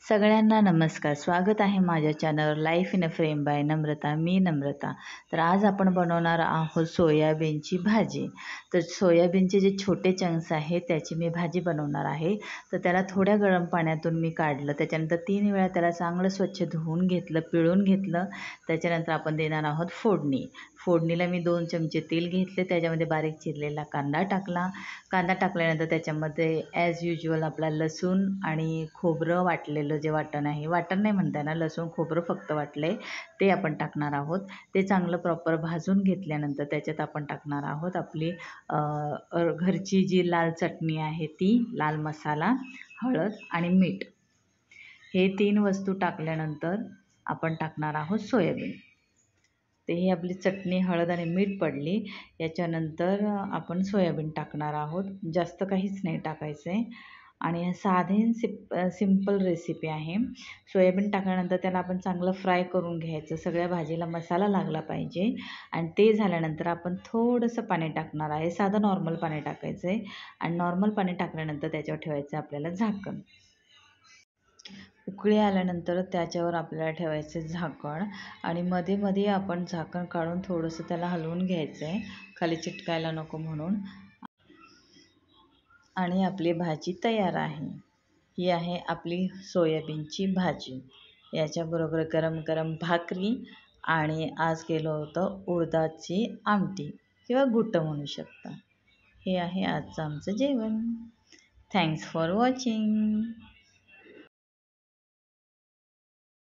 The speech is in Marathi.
सगळ्यांना नमस्कार. स्वागत आहे माझ्या चॅनलवर Life in a Frame by Namrata. मी नम्रता. तर आज आपण बनवणार आहोत सोयाबीनची भाजी. तर सोयाबीनचे जे छोटे चंक्स आहेत त्याची मी भाजी बनवणार आहे. तर त्याला थोड्या गरम पाण्यातून मी काढलं. त्याच्यानंतर 3 वेळा त्याला चांगलं स्वच्छ धुवून घेतलं, पिळून घेतलं. त्याच्यानंतर आपण देणार आहोत फोडणी. फोडणीला मी 2 चमचे तेल घेतले, त्याच्यामध्ये बारीक चिरलेला कांदा टाकला. कांदा टाकल्यानंतर त्याच्यामध्ये ॲज युज्युअल आपला लसूण आणि खोबरं वाटलेलं जे वाटण आहे, वाटण नाही म्हणता येणार, लसूण खोबरं फक्त वाटलं आहे ते आपण टाकणार आहोत. ते चांगलं प्रॉपर भाजून घेतल्यानंतर त्याच्यात आपण टाकणार आहोत आपली घरची जी लाल चटणी आहे ती, लाल मसाला, हळद आणि मीठ. हे 3 वस्तू टाकल्यानंतर आपण टाकणार आहोत सोयाबीन. ते ही आपली चटणी, हळद आणि मीठ पडली. याच्यानंतर आपण सोयाबीन टाकणार आहोत. जास्त काहीच नाही टाकायचं आहे आणि साधी सिंपल रेसिपी आहे. सोयाबीन टाकल्यानंतर त्याला आपण चांगलं फ्राय करून घ्यायचं. सगळ्या भाजीला मसाला लागला पाहिजे आणि ते झाल्यानंतर आपण थोडंसं पाणी टाकणार आहे. साधं नॉर्मल पाणी टाकायचं आहे आणि नॉर्मल पाणी टाकल्यानंतर त्याच्यावर ठेवायचं आपल्याला झाकण. उकळी आल्यानंतर त्याच्यावर आपल्याला ठेवायचे झाकण आणि मध्ये मध्ये आपण झाकण काढून थोडंसं त्याला हलवून घ्यायचं आहे, खाली चिटकायला नको म्हणून. आणि आपली भाजी तयार आहे. ही आहे आपली सोयाबीनची भाजी. याच्याबरोबर गरम गरम भाकरी आणि आज केलं होतं उडदाची आमटी किंवा घुटं म्हणू शकता. हे आहे आजचं आमचं जेवण. Thanks for watching.